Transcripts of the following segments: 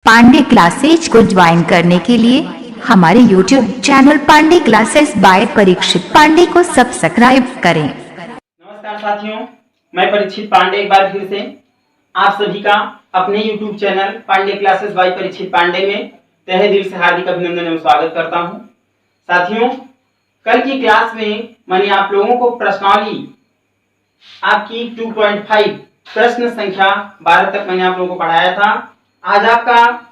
Pandey classes को join करने के लिए हमारे YouTube channel Pandey classes by Parikshit Pandey को सब्सक्राइब करें। नमस्कार साथियों, मैं परीक्षित पांडे एक बार फिर से आप सभी का अपने YouTube channel Pandey classes by Parikshit Pandey में तहे दिल से हार्दिक अभिनंदन एवं स्वागत करता हूं। साथियों, कल की क्लास में मैंने आप लोगों को प्रश्नावली आपकी 2.5 प्रश्न संख्या 12 तक मैंने आप लोगों को पढ़ाया था। आज आपका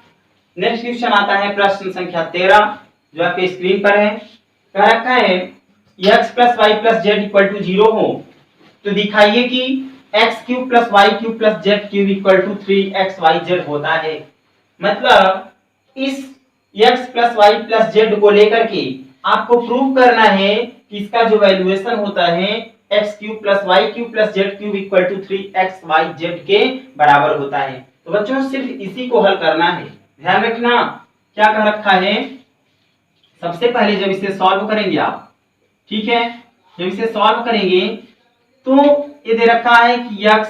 नेक्स्ट क्वेश्चन आता है प्रश्न संख्या 13 जो आपके स्क्रीन पर है। कह रखा है x plus Y plus Z equal to 0 हो तो दिखाइए कि X cube plus Y cube plus Z cube equal to 3xyz होता है। मतलब इस x plus Y plus Z को लेकर के आपको प्रूव करना है कि इसका जो वैल्यूएशन होता है X cube plus Y cube plus Z cube equal to 3xyz के बराबर होता है। तो बच्चों सिर्फ इसी को हल करना है। ध्यान रखना क्या कह रखा है। सबसे पहले जब इसे सॉल्व करेंगे आप, ठीक है, जब इसे सॉल्व करेंगे तो ये दे रखा है कि x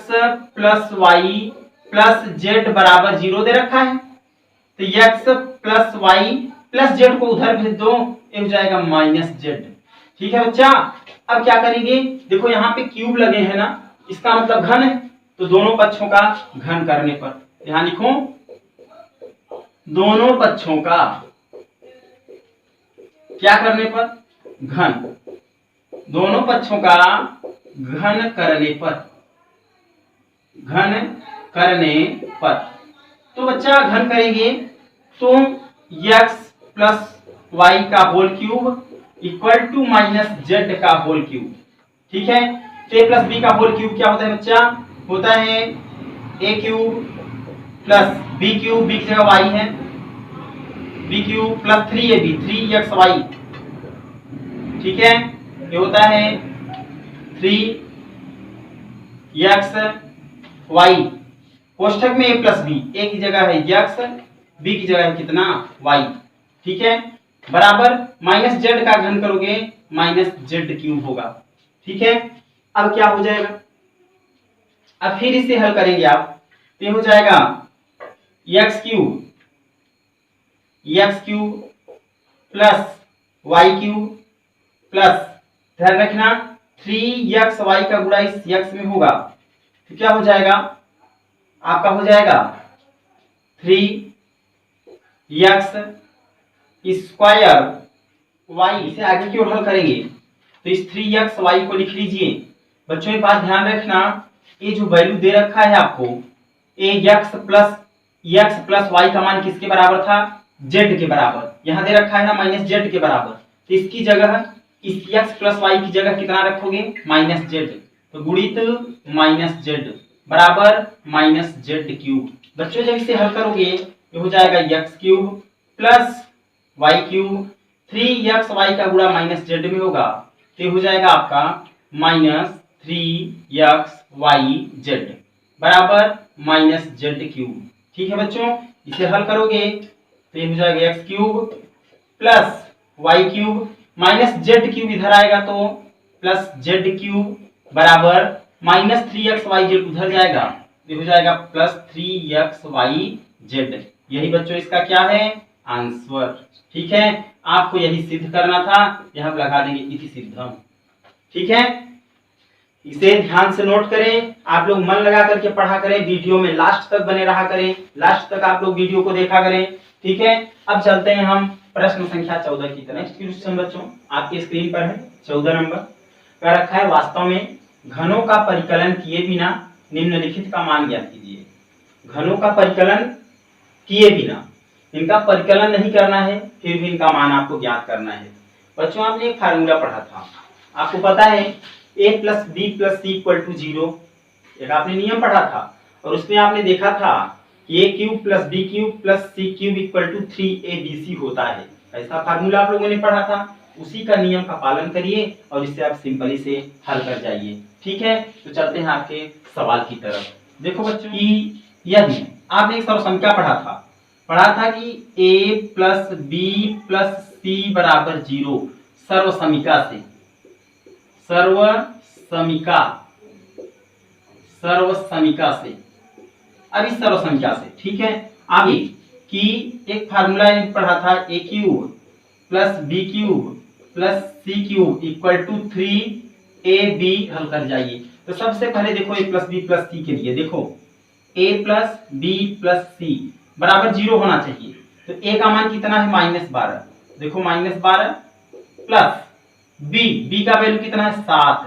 plus Y plus z बराबर 0 दे रखा है। तो x plus Y plus Z को उधर भेज दो, ये हो जाएगा माइनस जेड। ठीक है बच्चा, अब क्या करेंगे, देखो यहाँ पे क्यूब लगे हैं ना, इसका मतलब घन है, तो दोनों पक्षों का घन करने पर, यहाँ लिखो दोनों पक्षों का क्या करने पर, घन, दोनों पक्षों का घन करने पर, घन करने पर। तो बच्चा घन करेंगे तो x प्लस वाई का whole cube equal to minus z का होल क्यूब। ठीक है, a प्लस बी का होल क्यूब क्या होता है बच्चा, होता है a cube plus b cube, b की जगह y है, B cube plus 3ab 3xy। ठीक है, ये होता है 3xy, कोष्ठक में a प्लस बी, a की जगह है x, b की जगह है कितना y। ठीक है, बराबर माइनस जेड का घन करोगे माइनस जेड क्यूब होगा। ठीक है, अब क्या हो जाएगा, अब फिर इसे हल करेंगे आप, तो ये हो जाएगा x cube plus Y cube plus, ध्यान रखना 3xy का गुणा इस x में होगा, तो क्या हो जाएगा आपका, हो जाएगा 3x स्क्वायर y। इसे आगे की ओर हल करेंगे तो इस 3xy को लिख लीजिए। बच्चों एक बात ध्यान रखना, ये जो वैल्यू दे रखा है आपको, x प्लस वाई का मान किसके बराबर था, z के बराबर, यहां दे रखा है ना माइनस जेड के बराबर, तो इसकी जगह इस x प्लस वाई की जगह कितना रखोगे माइनस जेड, तो गुणित माइनस जेड बराबर माइनस जेड क्यूब। बच्चों जब इसे हल करोगे ये हो जाएगा x cube plus Y cube, 3xy का गुणा माइनस जेड में होगा, तो हो जाएगा आपका माइनस 3xyz बराबर माइनस जेड क्यूब। ठीक है बच्चों, इसे हल करोगे तो ये हो जाएगा x cube plus Y cube, minus z cube इधर आएगा तो प्लस जेड क्यूब बराबर माइनस 3xyz उधर जाएगा, ये हो जाएगा प्लस 3xyz। यही बच्चों इसका क्या है आंसर। ठीक है, आपको यही सिद्ध करना था, यहां लगा देंगे इति सिद्धम। ठीक है, इसे ध्यान से नोट करें, आप लोग मन लगा करके पढ़ा करें, वीडियो में लास्ट तक बने रहा करें, लास्ट तक आप लोग वीडियो को देखा करें। ठीक है, अब चलते हैं हम प्रश्न संख्या 14 की तरफ। नेक्स्ट क्वेश्चन बच्चों आपकी स्क्रीन पर है 14 नंबर, कह रखा है वास्तव में घनों का परिकलन किए बिना निम्नलिखित का मान ज्ञात कीजिए। घनों का परिकलन किए बिना, इनका परिकलन नहीं करना है, फिर भी इनका मान आपको ज्ञात करना है। बच्चों आपने एक फार्मूला पढ़ा था, आपको पता है a plus b plus c equal to 0, एक आपने नियम पढ़ा था, और उसमें आपने देखा था कि a cube plus b cube plus c cube equal to 3abc होता है। ऐसा फार्मूला आप लोगों ने पढ़ा था, उसी का नियम का पालन करिए और इससे आप सिंपली से हल कर जाइए। ठीक है, तो चलते हैं आपके सवाल की तरफ। देखो बच्चों कि यदि आपने एक सर्वसंख्या पढ़ा था कि a plus b plus c बराबर 0 सर्वसमीका से, सर्वसमीका से, अब इस सर्वसंख्या से, ठीक है, आगे कि एक फार्मूला पढ़ा था a cube plus b cube plus c cube equal to 3ab हल कर जाइए। तो सबसे पहले देखो a plus b plus c के लिए देखो a plus b plus c बराबर 0 होना चाहिए। तो a का मान कितना है -12, देखो -12 प्लस b का वैल्यू कितना है 7,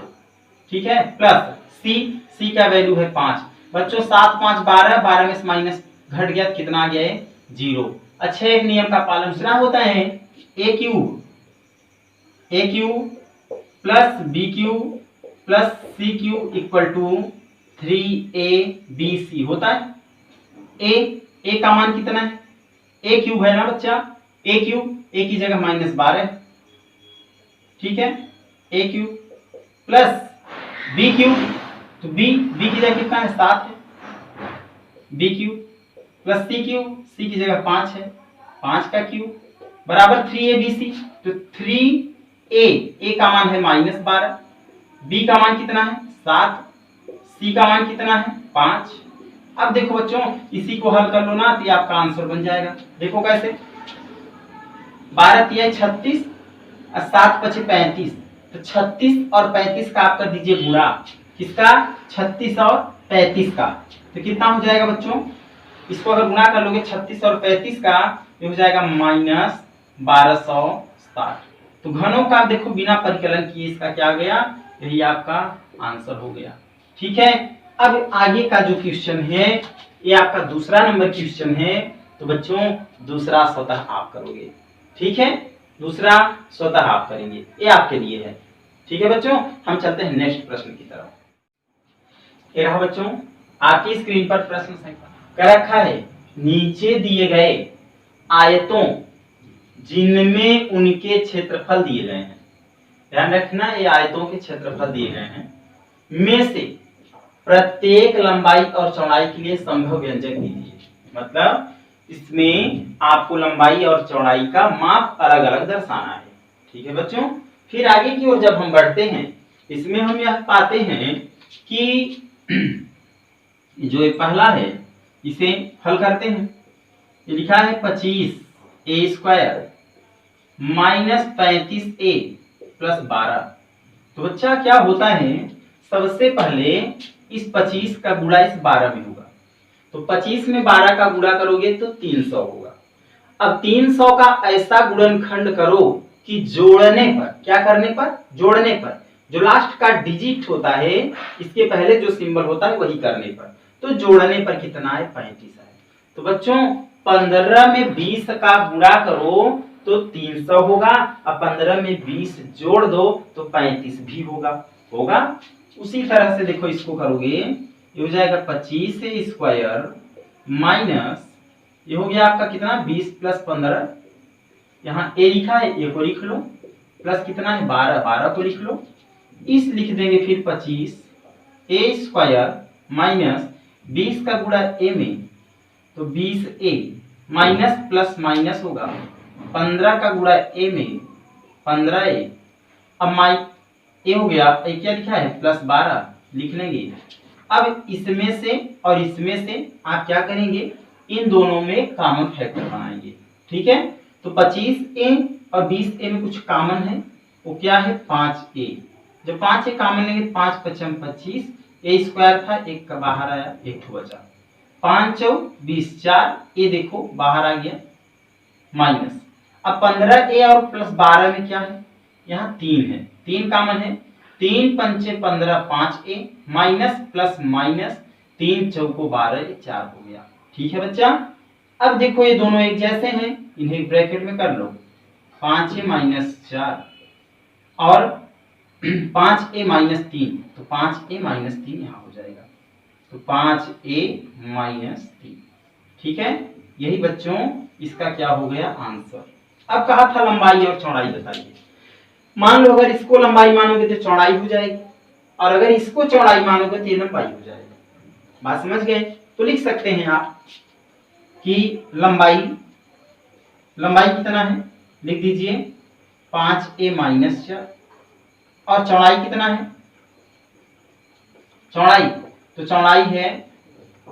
ठीक है, प्लस c का वैल्यू है 5। बच्चों 7 5 12, 12 में से माइनस घट गया, कितना आ गया है 0। अच्छा एक नियम का पालन दूसरा होता है a cube plus b cube plus c cube equal to 3abc होता है। ए का मान कितना है, ए क्यूब है ना बच्चा, ए क्यूब ए की जगह -12, ठीक है, a cube plus b cube, तो बी की जगह कितना है 7 है, बी क्यूब प्लस सी की जगह 5 है, 5 का क्यूब बराबर 3abc। तो 3a का मान है -12, b का मान कितना है 7, c का मान कितना है 5। अब देखो बच्चों इसी को हल कर लो ना तो आपका आंसर बन जाएगा। देखो कैसे, 12 तिया 36 और 7 पचे 35, तो 36 और 35 का आप कर दीजिए गुणा, किसका 36 और 35 का, तो कितना हो जाएगा बच्चों, इसको अगर गुणा कर लोगे 36 और 35 का ये हो जाएगा -1260। तो घनों का देखो बिना परिकलन किए इसका क्या गया, यही आपका आंसर हो गया। ठीक है, अब आगे का जो क्वेश्चन है ये आपका दूसरा नंबर क्वेश्चन है। तो बच्चों दूसरा स्वतः आप करोगे, ठीक है, दूसरा स्वतः आप करेंगे, ये आपके लिए है। ठीक है बच्चों, हम चलते हैं नेक्स्ट प्रश्न की तरफ। ये रहा बच्चों आपकी स्क्रीन पर प्रश्न कर रखा है, नीचे दिए गए आयतों जिनमें उनके क्षेत्रफल दिए गए हैं, ध्यान रखना ये आयतों के क्षेत्रफल दिए गए हैं, में से प्रत्येक लंबाई और चौड़ाई के लिए संभव व्यंजक दीजिए। मतलब इसमें आपको लंबाई और चौड़ाई का माप अलग अलग दर्शाना है। ठीक है बच्चों, फिर आगे की ओर जब हम बढ़ते हैं इसमें हम यह पाते हैं कि जो ये पहला है इसे हल करते हैं। ये लिखा है 25a² - 35a + 12। तो बच्चा क्या होता है, सबसे पहले इस 25 का गुणा इस 12 में होगा, तो 25 में 12 का गुणा करोगे तो 300 होगा। अब 300 का ऐसा गुणनखंड करो कि जोड़ने पर, क्या करने पर, जोड़ने पर जो लास्ट का डिजिट होता है इसके पहले जो सिंबल होता है वही करने पर, तो जोड़ने पर कितना है 35 है। तो बच्चों 15 में 20 का गुणा करो तो 300 होगा, अब 15 में 20 जोड़ दो तो 35 भी होगा। उसी तरह से देखो इसको करोगे, ये हो जाएगा 25a² माइनस ये हो गया आपका कितना 20 + 15, यहाँ a लिखा है a को लिख लो, प्लस कितना है 12 को लिख लो, इस लिख देंगे फिर 25a² माइनस 20 का गुणा a में तो 20a माइनस प्लस माइनस होगा, 15 का गुणा a में 15a, अब ये हो गया, ये क्या लिखा है +12 लिख लेंगे। अब इसमें से और इसमें से आप क्या करेंगे, इन दोनों में कॉमन फैक्टर बनाएंगे। ठीक है, तो 25a और 20a में कुछ कॉमन है, वो क्या है 5a। जब 5a कॉमन लेंगे 5 × 5 = 25, a² था, एक का बाहर आया, एक बचा, 5 × 4 = 20, 4 a देखो बाहर आ गया माइनस। अब 15a और +12 में क्या है, यहाँ 3 है, 3 कॉमन है, 3 × 5 = 15, 5a माइनस प्लस माइनस 3 × 4 = 12, 4 हो गया। ठीक है बच्चा, अब देखो ये दोनों एक जैसे हैं, इन्हें ब्रैकेट में कर लो, 5a - 4 और 5a - 3, तो 5a - 3 यहाँ हो जाएगा, तो 5a - 3। ठीक है, यही बच्चों इसका क्या हो गया आंसर। अब कहा था लंबाई और चौड़ाई बताइए। मान लो अगर इसको लंबाई मानोगे तो चौड़ाई हो जाएगी, और अगर इसको चौड़ाई मानोगे तो ये लंबाई हो जाएगी। बात समझ गए? तो लिख सकते हैं आप कि लंबाई कितना है, लिख दीजिए 5a - 4, और चौड़ाई कितना है, चौड़ाई तो चौड़ाई है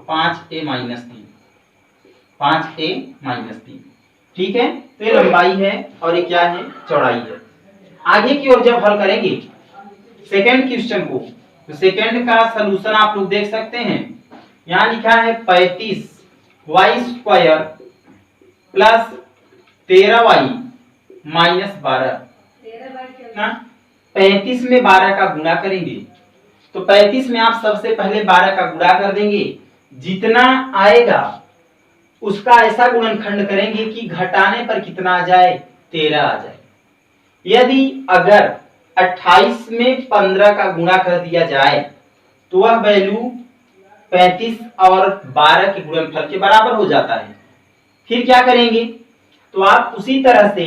5a - 3। 5a minus 3। ठीक है, तो ये लंबाई है और ये क्या है, चौड़ाई है। आगे की ओर जब हल करेंगे सेकेंड क्वेश्चन को, तो सेकेंड का सलूशन आप लोग देख सकते हैं। यहाँ लिखा है 35y square plus 13y minus 12। 35 में 12 का गुणा करेंगे, तो 35 में आप सबसे पहले 12 का गुणा कर देंगे, जितना आएगा उसका ऐसा गुणनखंड करेंगे कि घटाने पर कितना आ जाए, 13 आ जाए। यदि अगर 28 में 15 का गुणा कर दिया जाए तो वह वैल्यू 35 और 12 के गुणनफल के बराबर हो जाता है। फिर क्या करेंगे, तो आप उसी तरह से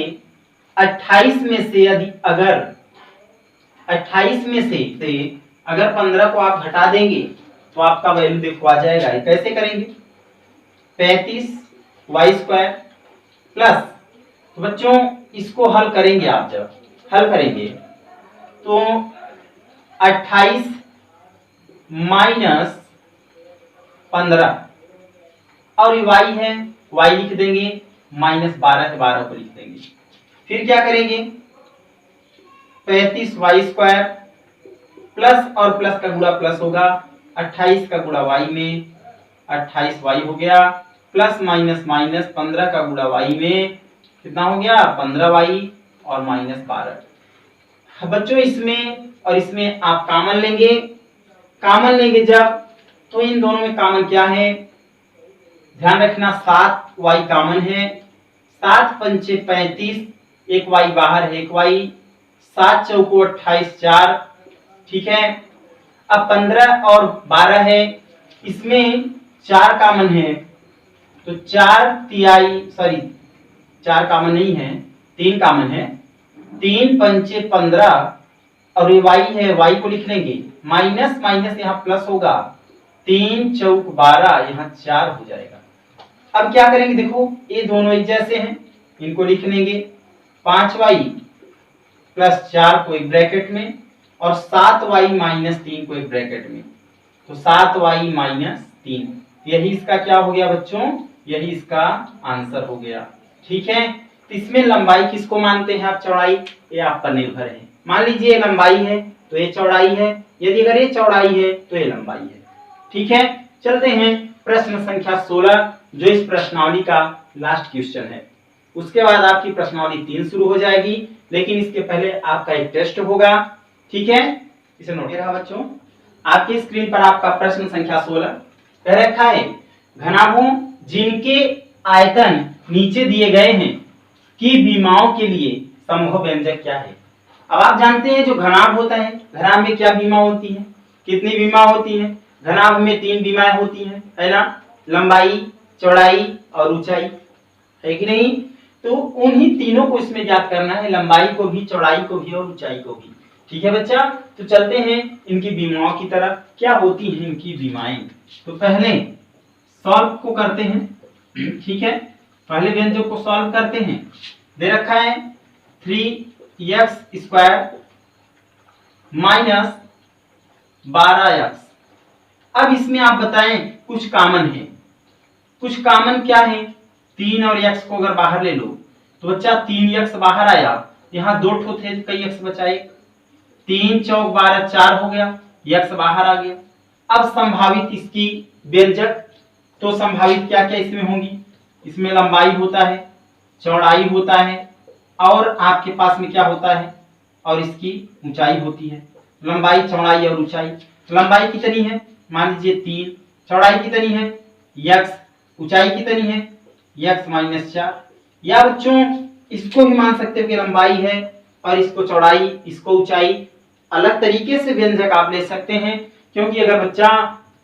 28 में से यदि अगर 28 में से अगर 15 को आप घटा देंगे तो आपका वैल्यू देखो आ जाएगा। कैसे करेंगे, 35y स्क्वायर प्लस, तो बच्चों इसको हल करेंगे, आप जब हल करेंगे तो 28 माइनस 15 और ये y है, y लिख देंगे, माइनस 12 है, 12 को लिख देंगे। फिर क्या करेंगे, 35y स्क्वायर प्लस और प्लस का गुणा प्लस होगा, 28 का गुणा y में 28y हो गया, प्लस माइनस माइनस 15 का गुणा y में कितना हो गया, 15y और माइनस 12। बच्चों इसमें और इसमें आप कॉमन लेंगे, कॉमन लेंगे जब, तो इन दोनों में कॉमन क्या है, ध्यान रखना 7y कॉमन है, 7 पंचे 35, एक y बाहर है, एक y, 7 चौको 28, 4। ठीक है, अब 15 और 12 है, इसमें 4 कॉमन है, तो 4 तिहाई, सॉरी 4 कॉमन नहीं है, 3 कॉमन है, 3 पंचे 15 और ये y है, y को लिख लेंगे, माइनस माइनस यहाँ प्लस होगा, 3 चौक 12, यहाँ 4 हो जाएगा। अब क्या करेंगे, देखो ये दोनों एक जैसे हैं, इनको लिख लेंगे, 5y प्लस 4 को एक ब्रैकेट में और 7y माइनस 3 को एक ब्रैकेट में, तो 7y माइनस 3, यही इसका क्या हो गया बच्चों, यही इसका आंसर हो गया। ठीक है, तो इसमें लंबाई किसको मानते हैं आप, चौड़ाई, ये आप पर निर्भर है। मान लीजिए लंबाई है तो ये चौड़ाई है, यदि अगर ये चौड़ाई है तो ये लंबाई है। ठीक है, चलते हैं प्रश्न संख्या 16, जो इस प्रश्नावली का लास्ट क्वेश्चन है। उसके बाद आपकी प्रश्नावली 3 शुरू हो जाएगी, लेकिन इसके पहले आपका एक टेस्ट होगा। ठीक है, इसे नोट रहा बच्चों, आपकी स्क्रीन पर आपका प्रश्न संख्या 16 कह रखा है, घनाभों जिनके आयतन नीचे दिए गए हैं की विमाओं के लिए संभव व्यंजक क्या है। अब आप जानते हैं जो घनाभ होता है, घनाभ में क्या विमा होती है, कितनी विमा होती है, घनाभ में 3 विमाएं होती हैं, है ना, लंबाई, चौड़ाई और ऊंचाई, है कि नहीं। तो उन्हीं तीनों को इसमें ज्ञात करना है, लंबाई को भी, चौड़ाई को भी और ऊंचाई को भी। ठीक है बच्चा, तो चलते हैं इनकी विमाओं की तरफ, क्या होती हैं इनकी विमाएं। तो पहले सॉल्व को करते हैं। ठीक है, पहले व्यंजक को सॉल्व करते हैं। दे रखा है 3x स्क्वायर माइनस 12x। अब इसमें आप बताएं कुछ कॉमन है, कुछ कॉमन क्या है, 3 और x को अगर बाहर ले लो तो बच्चा 3x बाहर आया, यहाँ 2 ठो थे, कई x बचाए, 3 चौक 12, 4 हो गया, x बाहर आ गया। अब संभावित इसकी व्यंजक, तो संभावित क्या क्या इसमें होंगी, इसमें लंबाई होता है, चौड़ाई होता है और आपके पास में क्या होता है, और इसकी ऊंचाई होती है। लंबाई, चौड़ाई और ऊंचाई, लंबाई कितनी है, मान लीजिए 3, चौड़ाई कितनी है x, ऊंचाई कितनी है x माइनस 4। या बच्चों इसको भी मान सकते हो कि लंबाई है और इसको चौड़ाई, इसको ऊंचाई। अलग तरीके से व्यंजक आप ले सकते हैं, क्योंकि अगर बच्चा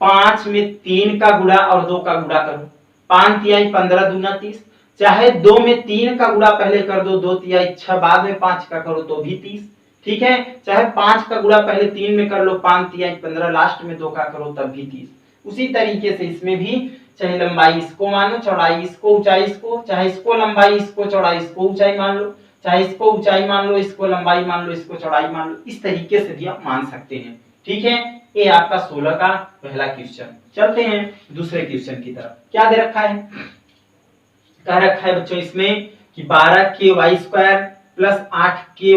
5 में 3 का गुणा और 2 का गुणा करो, 5 तिहाई 15 दूना 30, चाहे 2 में 3 का गुणा पहले कर दो, 2 तिहाई 6, बाद में 5 का करो तो भी 30। ठीक है, चाहे 5 का गुणा पहले 3 में कर लो, 5 तिहाई 15, लास्ट में 2 का करो तब भी 30। उसी तरीके से इसमें भी चाहे लंबाई इसको मानो, चौड़ाई इसको, ऊंचाई इसको, चाहे इसको लंबाई, इसको चौड़ाई, इसको ऊंचाई मान लो, चाहे इसको ऊंचाई मान लो, इसको लंबाई मान लो, इसको चौड़ाई मान लो, इस तरीके से भी आप मान सकते हैं। ठीक है, ये आपका 16 का पहला क्वेश्चन। चलते हैं दूसरे क्वेश्चन की तरफ। क्या दे रखा है, कह रखा है बच्चों इसमें कि 12ky² प्लस 8ky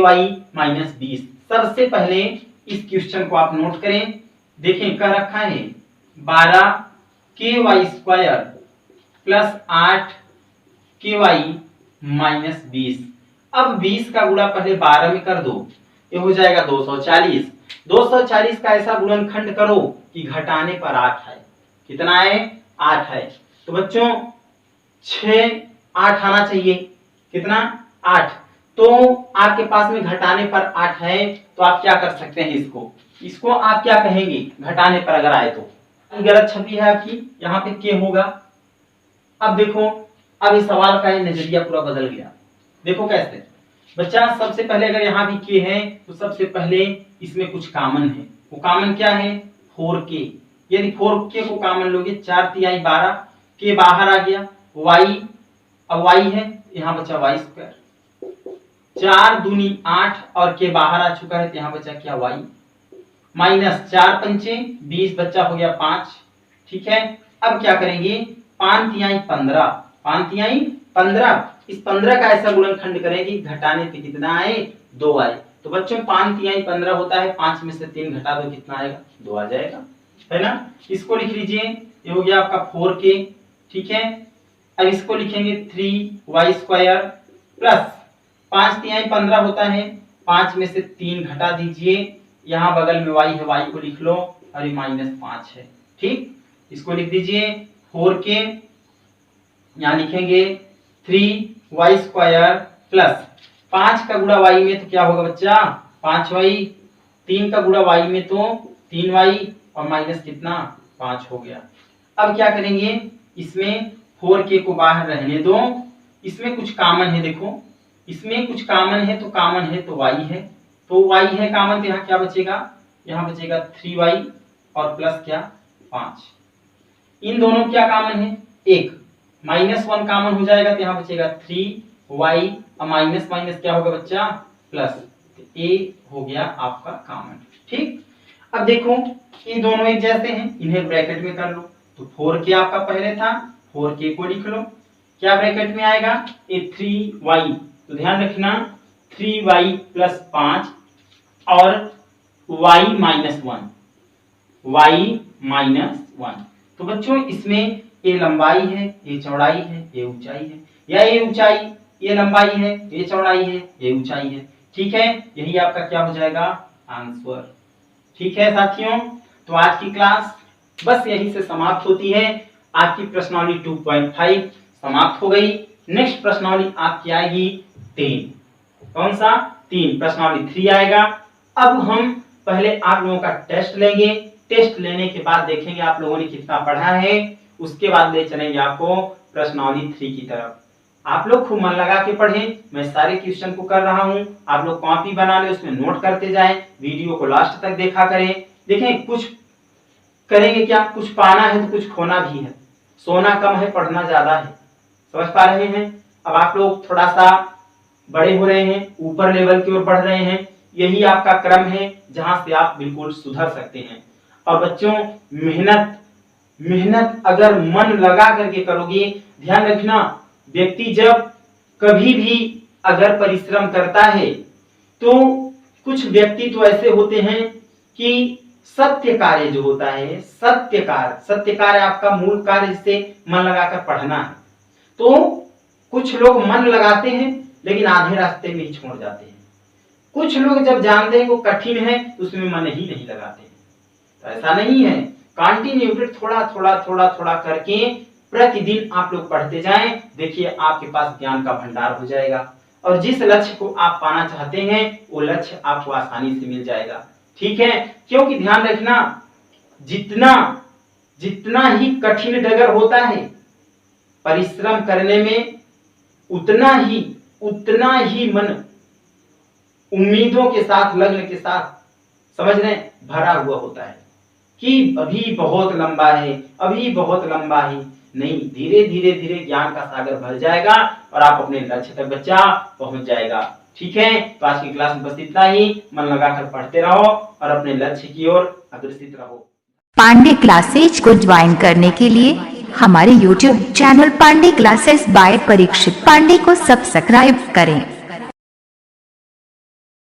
माइनस 20। सबसे पहले इस क्वेश्चन को आप नोट करें। देखें कह रखा है 12ky² प्लस 8ky माइनस 20। अब 20 का गुणा पहले 12 में कर दो, ये हो जाएगा 240। 240 का ऐसा गुणनखंड करो कि घटाने पर 8 है। कितना है? 8 है। तो बच्चों 6 8 आना चाहिए। कितना? 8। तो आपके पास में घटाने पर 8 है, तो आप क्या कर सकते हैं? इसको आप क्या कहेंगे घटाने पर अगर आए तो? गलत छवि है आपकी, यहाँ पे के होगा। अब देखो, अब इस सवाल का नजरिया पूरा बदल गया। देखो कैसे बच्चा, सबसे पहले अगर यहाँ भी के है तो सबसे पहले इसमें कुछ कॉमन है। वो कॉमन क्या है? 4k। यदि 4k को कॉमन लोगे 4 तिहाई 12, के बाहर आ गया, y अब y है, यहाँ बचा y²। 4 दूनी 8 और के बाहर आ चुका है, तो यहाँ बचा क्या? y माइनस 4 पंचे 20, बच्चा हो गया 5। ठीक है, अब क्या करेंगे? 5 तिहाई 15, 5 तिहाई 15। इस 15 का ऐसा गुणनखंड करें कि घटाने पे कितना आए? 2 आए। तो बच्चों 5 तिहाई 15 होता है, 5 में से 3 घटा दो, कितना आएगा? 2 आ जाएगा, है ना। इसको लिख लीजिए, ये हो गया आपका 4k। ठीक है, अब इसको लिखेंगे 3y² प्लस 5 तिहाई 15 होता है, 5 में से 3 घटा दीजिए, यहाँ बगल में y है, y को लिख लो, और ये माइनस 5 है। ठीक, इसको लिख दीजिए 4k, यहाँ लिखेंगे 3y² प्लस 5 का गुणा y में तो क्या होगा बच्चा? 5y, 3 का गुणा y में तो 3y, और माइनस कितना? 5 हो गया। अब क्या करेंगे? इसमें 4k को बाहर रहने दो, इसमें कुछ कॉमन है। देखो इसमें कुछ कॉमन है, तो कॉमन है तो y है, तो y है कॉमन, तो यहाँ क्या बचेगा? यहाँ बचेगा 3y और प्लस क्या? 5। इन दोनों क्या कॉमन है? 1 माइनस 1 कॉमन हो जाएगा, तो यहाँ बचेगा 3y और माइनस माइनस क्या होगा बच्चा? प्लस। तो a हो गया आपका कॉमन। ठीक, अब देखो ये दोनों एक जैसे हैं, इन्हें ब्रैकेट में कर लो। तो 4k आपका पहले था, 4k को लिख लो, क्या ब्रैकेट में आएगा? ये 3y, तो ध्यान रखना 3y प्लस 5 और y माइनस 1, y माइनस 1। तो बच्चों इसमें ये लंबाई है, ये चौड़ाई है, ये ऊंचाई है, या ये ऊंचाई, ये लंबाई है, ये चौड़ाई है, ये ऊंचाई है। ठीक है, यही आपका क्या हो जाएगा? आंसर। ठीक है साथियों, तो आज की क्लास बस यही से समाप्त होती है। आपकी प्रश्नावली 2.5 समाप्त हो गई। नेक्स्ट प्रश्नावली आपकी आएगी 3। कौन सा? 3। प्रश्नावली 3 आएगा। अब हम पहले आप लोगों का टेस्ट लेंगे, टेस्ट लेने के बाद देखेंगे आप लोगों ने कितना पढ़ा है, उसके बाद ले चलेंगे आपको प्रश्नावली 3 की तरफ। आप लोग खूब मन लगा के पढ़ें, मैं सारे क्वेश्चन को कर रहा हूं, आप लोग कॉपी बना ले, उसमें नोट करते जाएं, वीडियो को लास्ट तक देखा करें। देखें कुछ करेंगे क्या? कुछ पाना है तो कुछ खोना भी है, सोना कम है पढ़ना ज्यादा है। समझ पा रहे हैं? अब आप लोग थोड़ा सा बड़े हो रहे हैं, ऊपर लेवल की ओर बढ़ रहे हैं, यही आपका क्रम है जहां से आप बिल्कुल सुधर सकते हैं। और बच्चों मेहनत अगर मन लगा करके करोगे, ध्यान रखना व्यक्ति जब कभी भी अगर परिश्रम करता है तो कुछ व्यक्ति तो ऐसे होते हैं कि सत्य कार्य जो होता है, सत्य कार्य आपका मूल कार्य, जिससे मन लगाकर पढ़ना है। तो कुछ लोग मन लगाते हैं लेकिन आधे रास्ते में ही छोड़ जाते हैं। कुछ लोग जब जानते हैं वो कठिन है तो उसमें मन ही नहीं लगाते। तो ऐसा नहीं है, कंटिन्यूटी थोड़ा करके प्रतिदिन आप लोग पढ़ते जाएं, देखिए आपके पास ज्ञान का भंडार हो जाएगा और जिस लक्ष्य को आप पाना चाहते हैं वो लक्ष्य आपको आसानी से मिल जाएगा। ठीक है, क्योंकि ध्यान रखना जितना ही कठिन डगर होता है परिश्रम करने में उतना ही मन उम्मीदों के साथ, लग्न के साथ, समझ रहे, भरा हुआ होता है कि अभी बहुत लंबा है। नहीं, धीरे धीरे ज्ञान का सागर भर जाएगा और आप अपने लक्ष्य तक बच्चा पहुंच जाएगा। ठीक है, तो आज की क्लास में बस इतना ही। मन लगाकर पढ़ते रहो और अपने लक्ष्य की ओर अग्रसित रहो। पांडे क्लासेज को ज्वाइन करने के लिए हमारे YouTube channel Pandey classes by Parikshit Pandey को सब्सक्राइब करें।